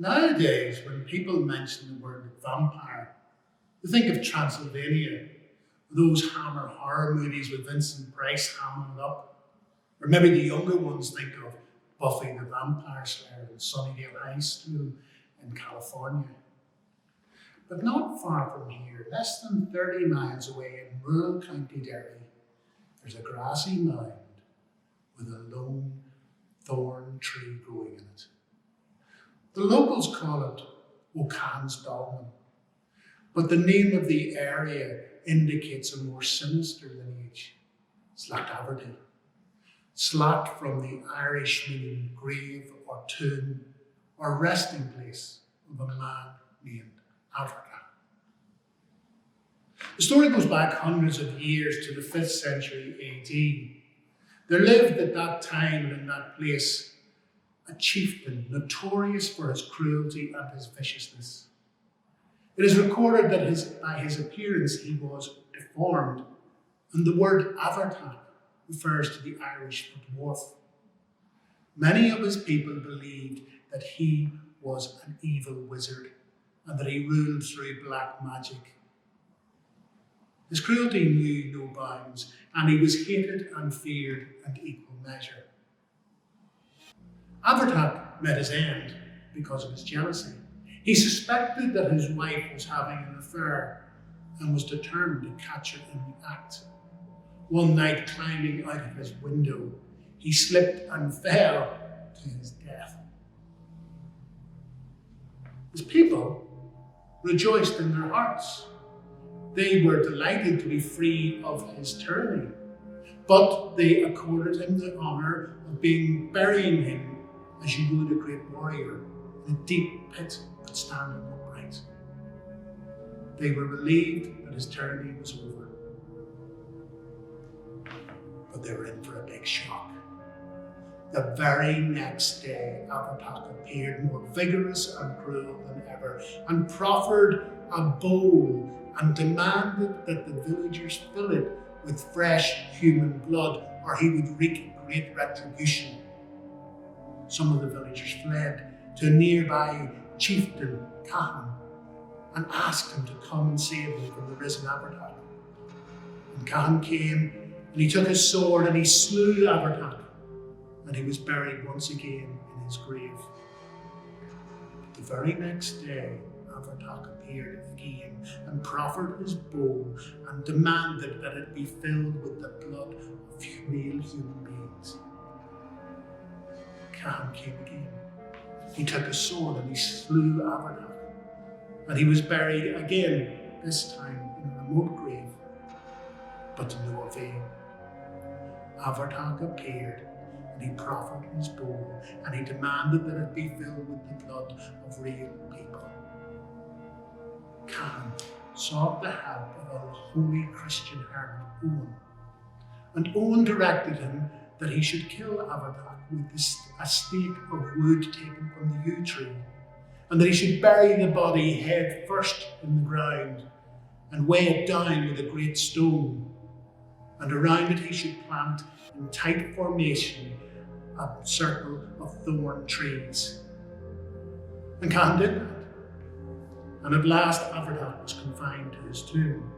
Nowadays, when people mention the word vampire, they think of Transylvania, those Hammer horror movies with Vincent Price hamming it up. Or maybe the younger ones think of Buffy the Vampire Slayer in Sunnydale High School in California. But not far from here, less than 30 miles away in rural County Derry, there's a grassy mound with a lone thorn tree growing in it. The locals call it O'Can's Dolmen, but the name of the area indicates a more sinister lineage, Slataverty. Slat from the Irish meaning grave or tomb or resting place of a man named Africa. The story goes back hundreds of years to the 5th century AD. There lived at that time and in that place a chieftain notorious for his cruelty and his viciousness. It is recorded that by his appearance he was deformed, and the word Avartak refers to the Irish for dwarf. Many of his people believed that he was an evil wizard and that he ruled through black magic. His cruelty knew no bounds, and he was hated and feared in equal measure. Avartak met his end because of his jealousy. He suspected that his wife was having an affair and was determined to catch her in the act. One night, climbing out of his window, he slipped and fell to his death. His people rejoiced in their hearts. They were delighted to be free of his tyranny, but they accorded him the honour of burying him as you would a great warrior in a deep pit but standing upright. They were relieved that his tyranny was over, but they were in for a big shock. The very next day, Avartak appeared more vigorous and cruel than ever, and proffered a bowl and demanded that the villagers fill it with fresh human blood, or he would wreak great retribution. Some of the villagers fled to a nearby chieftain, Cahan, and asked him to come and save them from the risen Avartak. And Cahan came, and he took his sword and he slew Avartak, and he was buried once again in his grave. But the very next day, Avartak appeared again and proffered his bowl and demanded that it be filled with the blood of real human beings. Cahan came again. He took a sword and he slew Avartak, and he was buried again, this time in a remote grave, but to no avail. Avartak appeared, and he proffered his bowl, and he demanded that it be filled with the blood of real people. Cahan sought the help of a holy Christian hermit, Owen, and Owen directed him that he should kill Avartak with a stake of wood taken from the yew tree, and that he should bury the body head first in the ground and weigh it down with a great stone, and around it he should plant in tight formation a circle of thorn trees. And Cahan did that, and at last Avartak was confined to his tomb.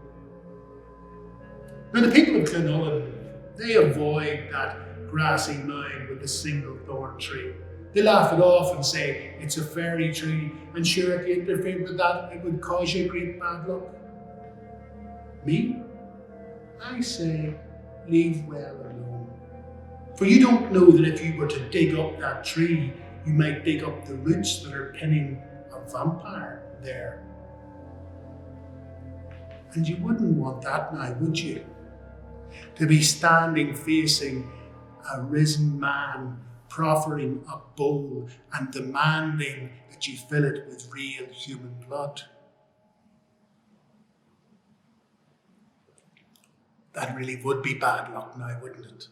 Now the people of Clonullen, they avoid that grassy mound with a single thorn tree. They laugh it off and say it's a fairy tree, and sure, if you interfered with that, it would cause you great bad luck. Me? I say, leave well alone. For you don't know that if you were to dig up that tree, you might dig up the roots that are pinning a vampire there. And you wouldn't want that now, would you? to be standing facing a risen man, proffering a bowl and demanding that you fill it with real human blood. That really would be bad luck now, wouldn't it?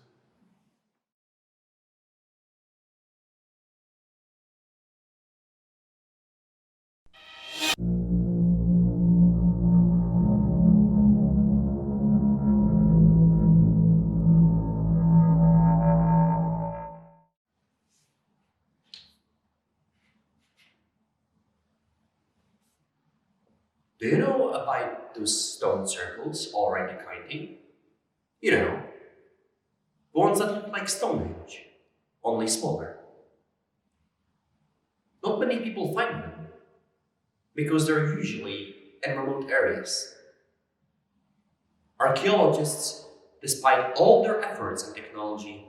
Do you know about those stone circles all around the county? You know, the ones that look like Stonehenge, only smaller. Not many people find them, because they're usually in remote areas. Archaeologists, despite all their efforts and technology,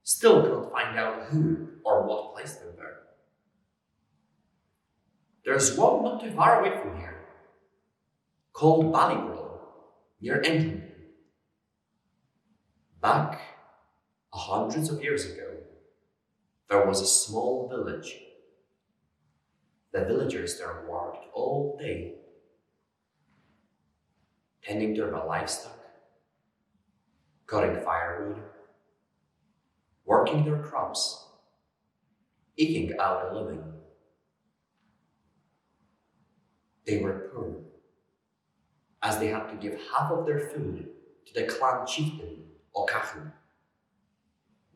still cannot find out who or what placed them there. There's one not too far away from here, called Ballygirl, near England. Back hundreds of years ago, there was a small village. The villagers there worked all day, tending to their livestock, cutting firewood, working their crops, eking out a living. They were poor, as they had to give half of their food to the clan chieftain or Catherine.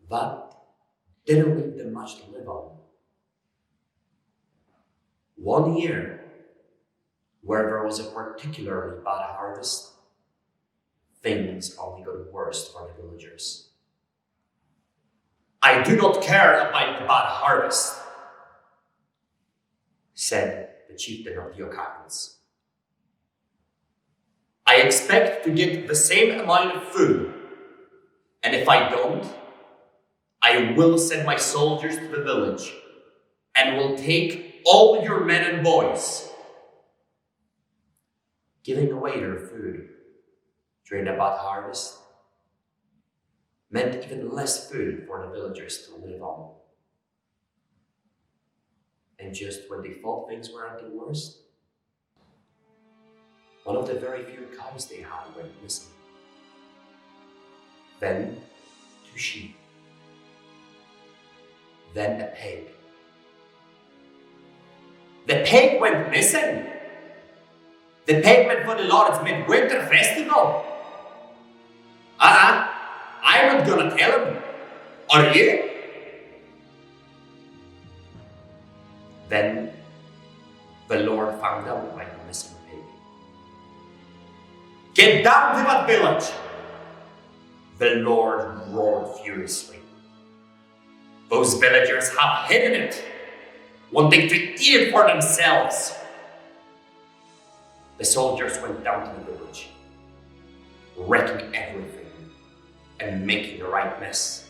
That didn't leave them much to live on. One year, where there was a particularly bad harvest, things only got worse for the villagers. "I do not care about the bad harvest," said the chieftain of the O'Cahnans. "I expect to get the same amount of food, and if I don't, I will send my soldiers to the village and will take all your men and boys." Giving away their food during the bad harvest meant even less food for the villagers to live on. And just when they thought things were at the worst, one of the very few cows they had went missing. Then 2 sheep. Then a pig. The pig went missing. The pig went for the Lord's midwinter festival. I'm not gonna tell him. Are you? Then the Lord found out about the missing pig. "Get down to that village!" The Lord roared furiously. "Those villagers have hidden it, wanting to eat it for themselves." The soldiers went down to the village, wrecking everything and making the right mess.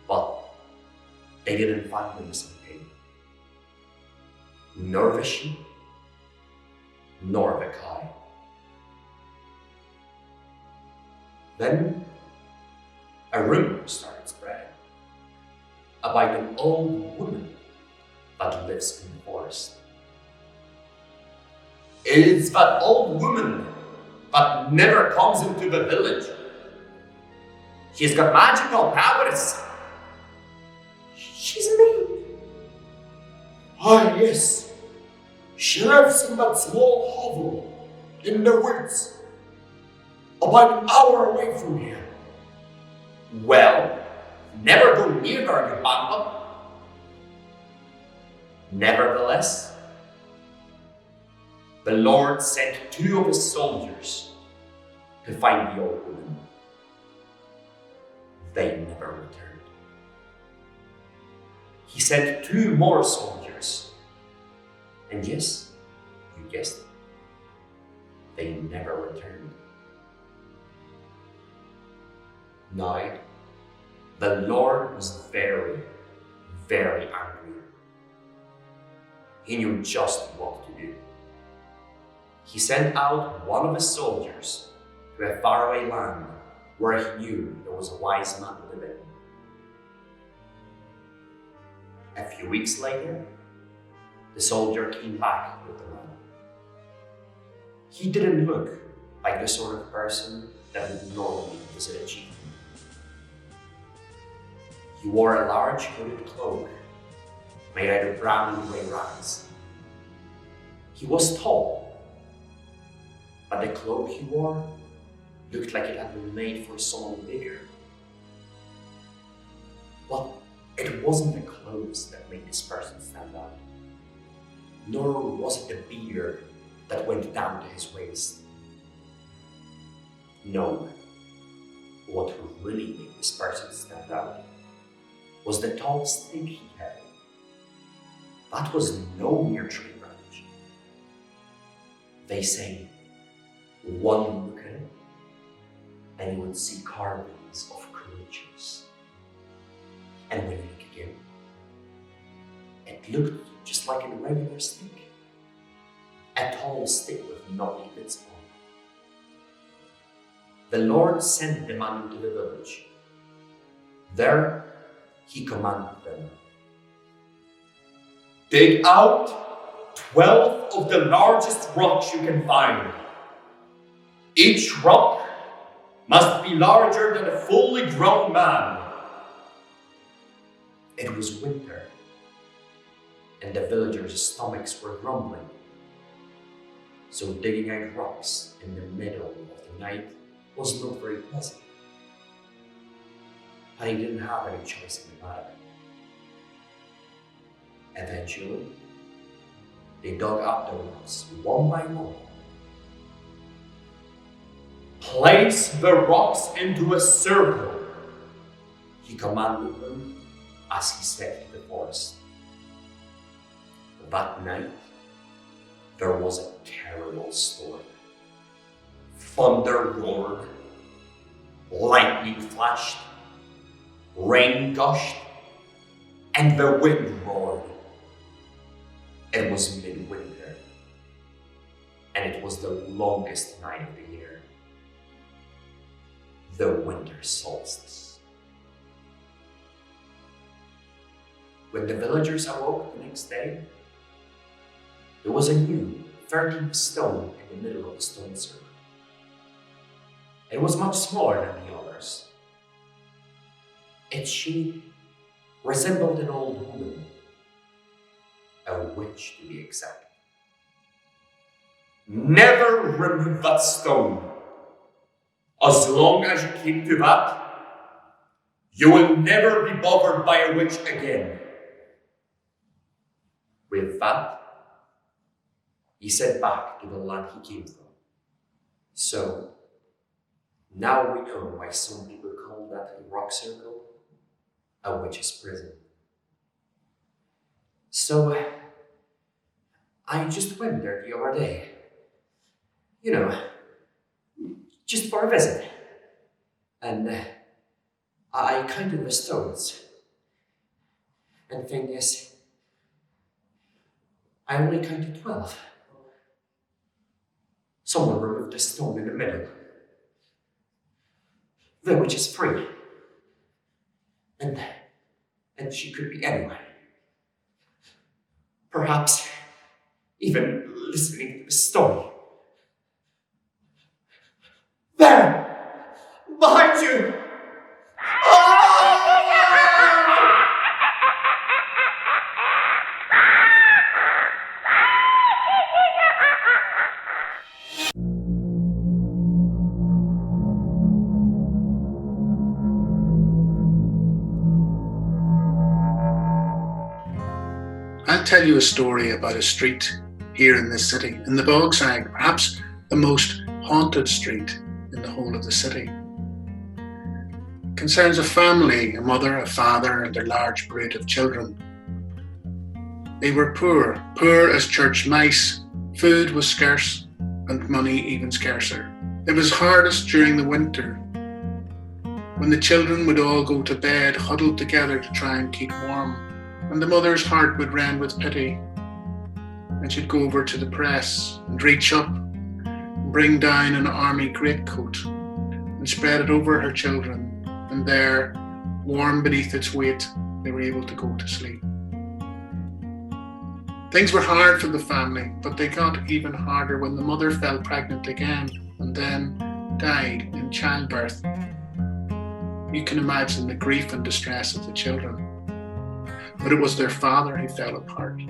But they didn't find the missing pig, nor the sheep, nor the cow. Then a rumor started spreading about an old woman that lives in the forest. It's that old woman that never comes into the village. She's got magical powers. She's a maid. Ah, yes. She lives in that small hovel in the woods, about an hour away from here. Well, never go near her, you bantam. Nevertheless, the Lord sent 2 of his soldiers to find the old woman. They never returned. He sent 2 more soldiers, and yes, you guessed it, they never returned. Now, the Lord was very, very angry. He knew just what to do. He sent out one of his soldiers to a faraway land where he knew there was a wise man living. A few weeks later, the soldier came back with the man. He didn't look like the sort of person that would normally visit a chief. He wore a large hooded cloak made out of brown and grey rags. He was tall, but the cloak he wore looked like it had been made for someone bigger. But it wasn't the clothes that made this person stand out, nor was it the beard that went down to his waist. No, what really made this person stand out was the tall stick he held. That was no mere tree branch. They say, one look at it, and you would see carvings of creatures. And when you look again, it looked just like a regular stick. A tall stick with knotty bits on. The Lord sent the man into the village. There he commanded them, dig out 12 of the largest rocks you can find. Each rock must be larger than a fully grown man. It was winter, and the villagers' stomachs were grumbling. So digging out rocks in the middle of the night was not very pleasant. But he didn't have any choice in the matter. Eventually, they dug up the rocks one by one. Place the rocks into a circle, he commanded them as he said to the forest. That night, there was a terrible storm. Thunder roared, lightning flashed, rain gushed, and the wind roared. It was midwinter, and it was the longest night of the year, the winter solstice. When the villagers awoke the next day, there was a new 13th stone in the middle of the stone circle. It was much smaller than the others. Its shape resembled an old woman, a witch to be exact. Never remove that stone. As long as you keep to that, you will never be bothered by a witch again. With that, he set back to the land he came from. So, now we know why some people call that rock circle a witch's prison. So, I just went there the other day. You know, just for a visit. And I counted the stones. And the thing is, I only counted 12. Someone removed a stone in the middle. The witch is free. And she could be anywhere. Perhaps even listening to the story. There! Behind you! I'll tell you a story about a street here in this city, in the Bogside, perhaps the most haunted street in the whole of the city. It concerns a family, a mother, a father, and their large brood of children. They were poor as church mice. Food was scarce, and money even scarcer. It was hardest during the winter, when the children would all go to bed huddled together to try and keep warm. And the mother's heart would rend with pity, and she'd go over to the press and reach up, bring down an army greatcoat and spread it over her children, and there, warm beneath its weight, they were able to go to sleep. Things were hard for the family, but they got even harder when the mother fell pregnant again and then died in childbirth. You can imagine the grief and distress of the children. But it was their father who fell apart.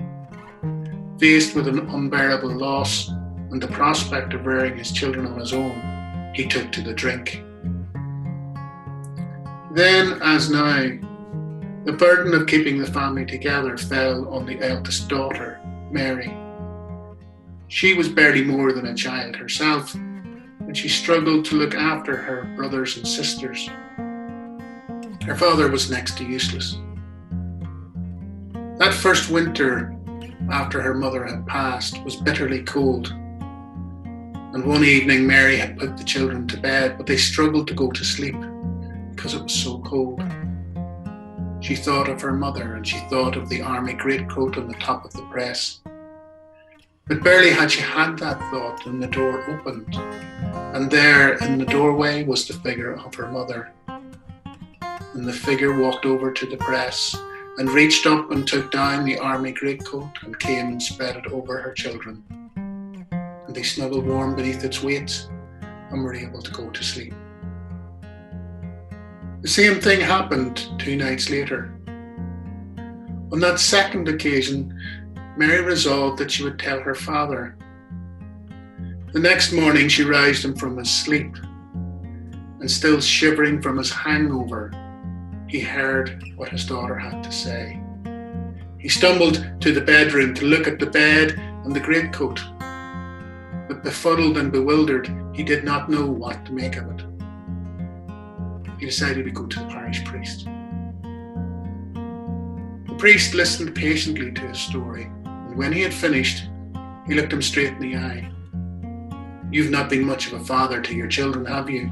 Faced with an unbearable loss and the prospect of rearing his children on his own, he took to the drink. Then, as now, the burden of keeping the family together fell on the eldest daughter, Mary. She was barely more than a child herself, and she struggled to look after her brothers and sisters. Her father was next to useless. That first winter after her mother had passed was bitterly cold. And one evening Mary had put the children to bed, but they struggled to go to sleep because it was so cold. She thought of her mother and she thought of the army greatcoat on the top of the press. But barely had she had that thought when the door opened, and there in the doorway was the figure of her mother. And the figure walked over to the press and reached up and took down the army greatcoat and came and spread it over her children. And they snuggled warm beneath its weight and were able to go to sleep. The same thing happened 2 nights later. On that second occasion, Mary resolved that she would tell her father. The next morning she roused him from his sleep, and still shivering from his hangover, he heard what his daughter had to say. He stumbled to the bedroom to look at the bed and the greatcoat, but befuddled and bewildered, he did not know what to make of it. He decided to go to the parish priest. The priest listened patiently to his story, and when he had finished, he looked him straight in the eye. You've not been much of a father to your children, have you?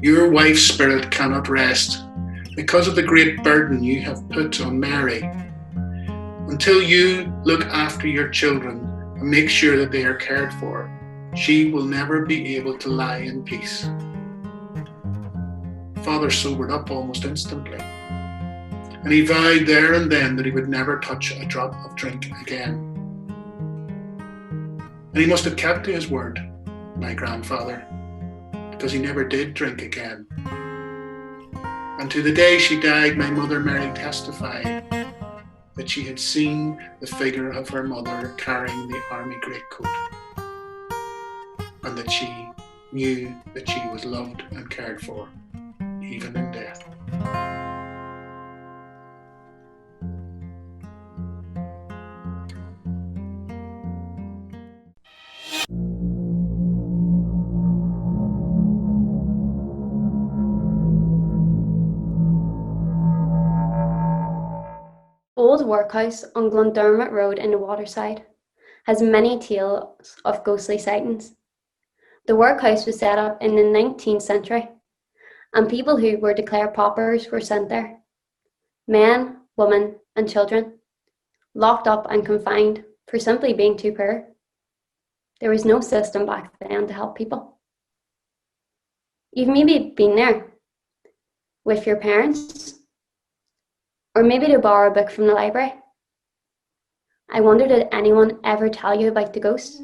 Your wife's spirit cannot rest because of the great burden you have put on Mary. Until you look after your children and make sure that they are cared for, she will never be able to lie in peace. Father sobered up almost instantly, and he vowed there and then that he would never touch a drop of drink again. And he must have kept to his word, my grandfather, because he never did drink again. And to the day she died, my mother Mary testified that she had seen the figure of her mother carrying the army greatcoat, and that she knew that she was loved and cared for, even in death. Old Workhouse on Glundermott Road in the Waterside has many tales of ghostly sightings. The workhouse was set up in the 19th century, and people who were declared paupers were sent there. Men, women, and children, locked up and confined for simply being too poor. There was no system back then to help people. You've maybe been there with your parents, or maybe to borrow a book from the library. I wonder, did anyone ever tell you about the ghost?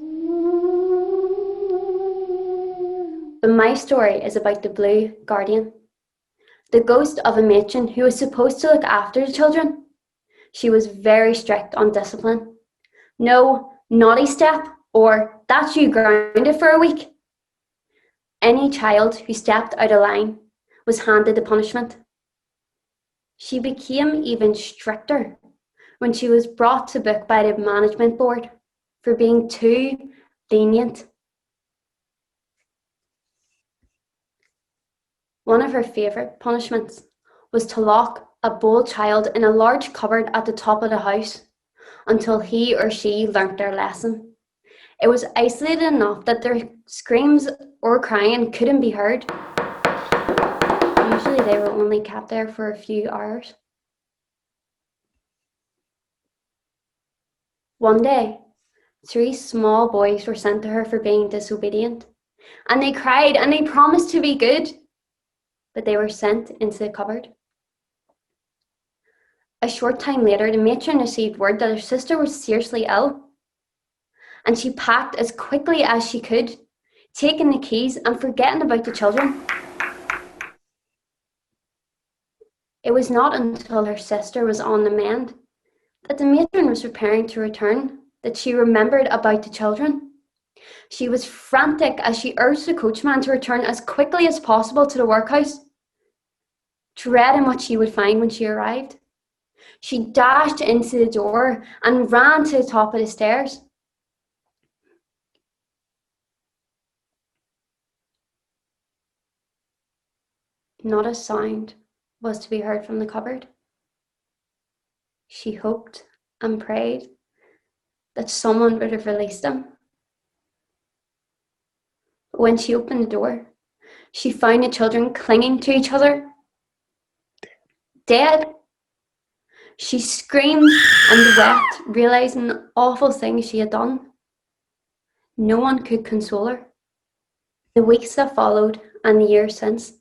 But my story is about the Blue Guardian, the ghost of a matron who was supposed to look after the children. She was very strict on discipline. No naughty step, or that's you grounded for a week. Any child who stepped out of line was handed the punishment. She became even stricter when she was brought to book by the management board for being too lenient. One of her favourite punishments was to lock a bold child in a large cupboard at the top of the house until he or she learnt their lesson. It was isolated enough that their screams or crying couldn't be heard. Usually they were only kept there for a few hours. One day, 3 small boys were sent to her for being disobedient, and they cried and they promised to be good, but they were sent into the cupboard. A short time later, the matron received word that her sister was seriously ill, and she packed as quickly as she could, taking the keys and forgetting about the children. It was not until her sister was on the mend, that the matron was preparing to return, that she remembered about the children. She was frantic as she urged the coachman to return as quickly as possible to the workhouse, dreading what she would find when she arrived. She dashed into the door and ran to the top of the stairs. Not a sound was to be heard from the cupboard. She hoped and prayed that someone would have released them. But when she opened the door, she found the children clinging to each other, dead. She screamed and wept, realizing the awful thing she had done. No one could console her. The weeks that followed and the years since,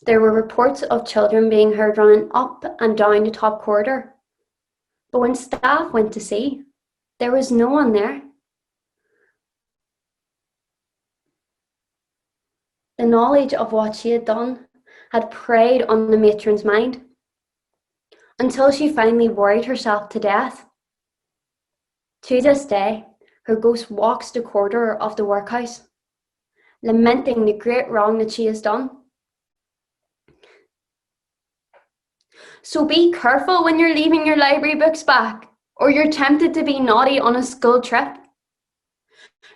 there were reports of children being heard running up and down the top corridor. But when staff went to see, there was no one there. The knowledge of what she had done had preyed on the matron's mind, until she finally worried herself to death. To this day, her ghost walks the corridor of the workhouse, lamenting the great wrong that she has done. So be careful when you're leaving your library books back, or you're tempted to be naughty on a school trip.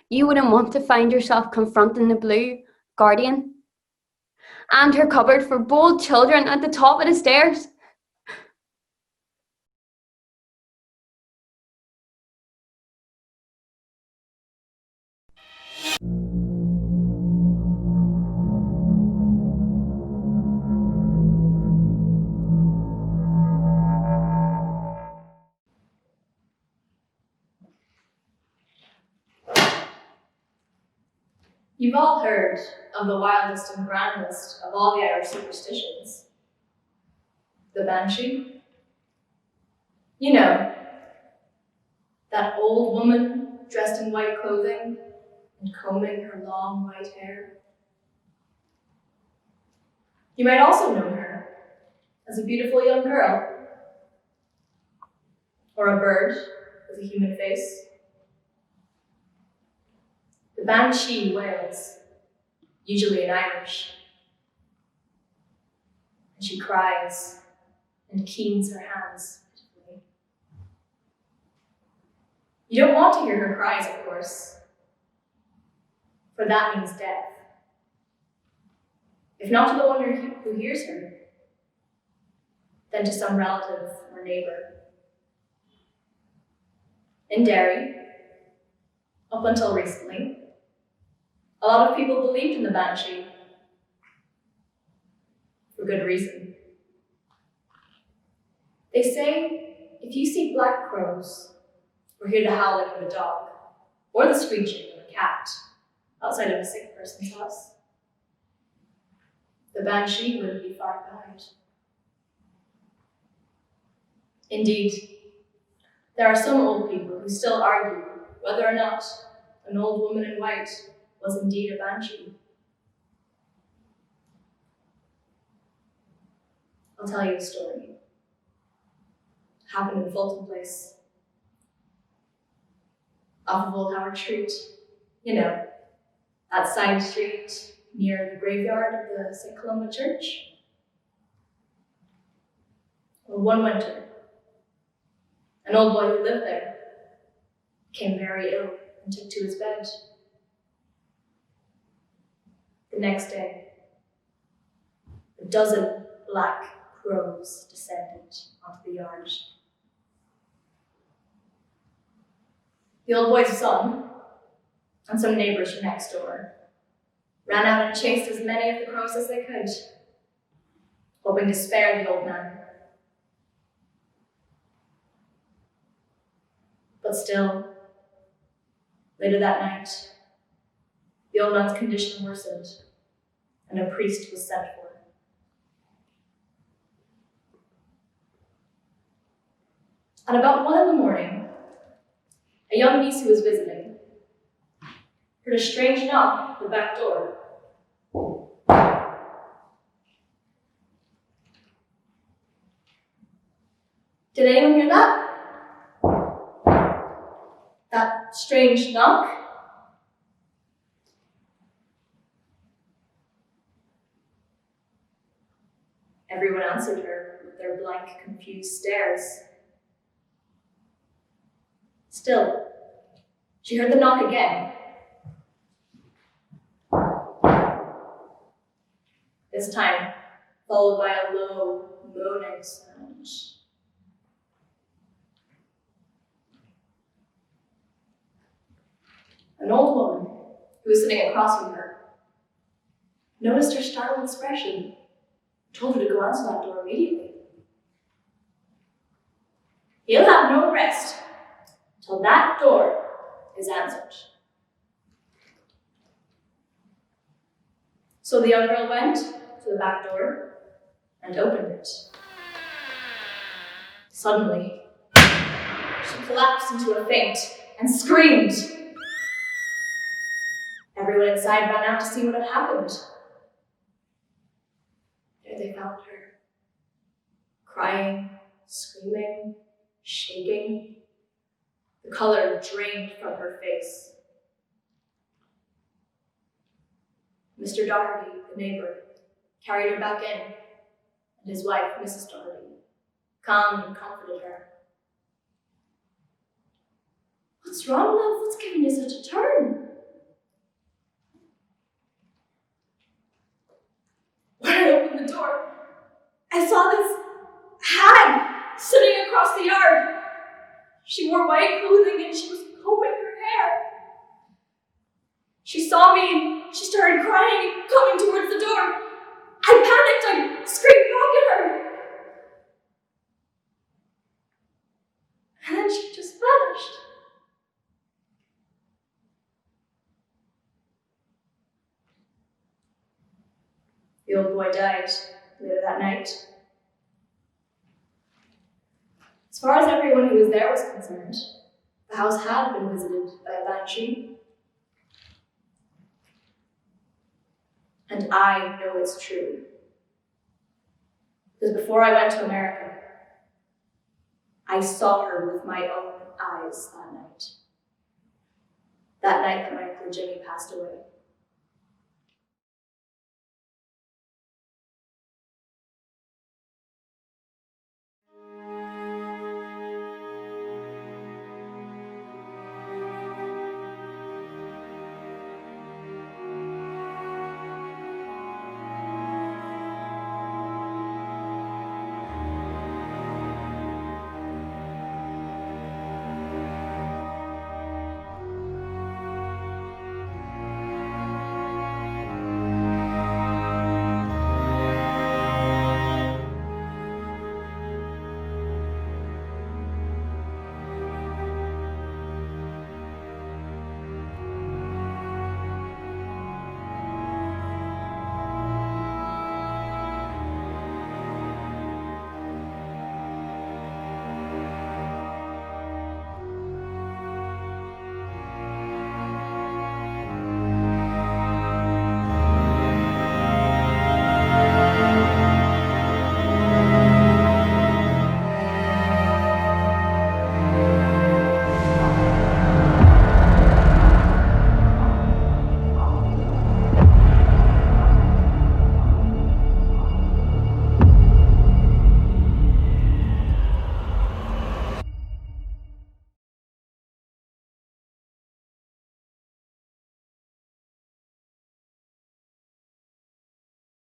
You wouldn't want to find yourself confronting the blue guardian and her cupboard for bold children at the top of the stairs. You've all heard of the wildest and grandest of all the Irish superstitions, the Banshee. You know, that old woman dressed in white clothing and combing her long white hair. You might also know her as a beautiful young girl, or a bird with a human face. The Banshee wails, usually in Irish, and she cries and keens her hands pitifully. You don't want to hear her cries, of course, for that means death. If not to the one who hears her, then to some relative or neighbor. In Derry, up until recently, a lot of people believed in the Banshee, for good reason. They say if you see black crows, or hear the howling of a dog, or the screeching of a cat outside of a sick person's house, the Banshee wouldn't be far behind. Indeed, there are some old people who still argue whether or not an old woman in white was indeed a Banshee. I'll tell you a story. It happened in Fulton Place, off of Old Howard Street. You know, that side street near the graveyard of the St. Columba Church. Well, one winter, an old boy who lived there became very ill and took to his bed. The next day, a dozen black crows descended onto the yard. The old boy's son and some neighbors from next door ran out and chased as many of the crows as they could, hoping to spare the old man. But still, Later that night, the old man's condition worsened, and a priest was sent for. At about 1 in the morning, a young niece who was visiting heard a strange knock at the back door. Did anyone hear that? That strange knock? Everyone answered her with their blank, confused stares. Still, she heard the knock again. This time, followed by a low, moaning sound. An old woman, who was sitting across from her, noticed her startled expression, told her to go answer that door immediately. He'll have no rest till that door is answered. So the young girl went to the back door and opened it. Suddenly, she collapsed into a faint and screamed. Everyone inside ran out to see what had happened. There they found her, crying, screaming, shaking. The color drained from her face. Mr. Doherty, the neighbor, carried her back in, and his wife, Mrs. Doherty, calmed and comforted her. What's wrong, love? What's giving you such a turn? When I opened the door, I saw this hag sitting across the yard. She wore white clothing and she was combing her hair. She saw me and she started crying and coming towards the door. I panicked, I screamed back at her. And then she just vanished. The old boy died later that night. As far as everyone who was there was concerned, the house had been visited by a banshee. And I know it's true. Because before I went to America, I saw her with my own eyes that night. That night that my Uncle Jimmy passed away.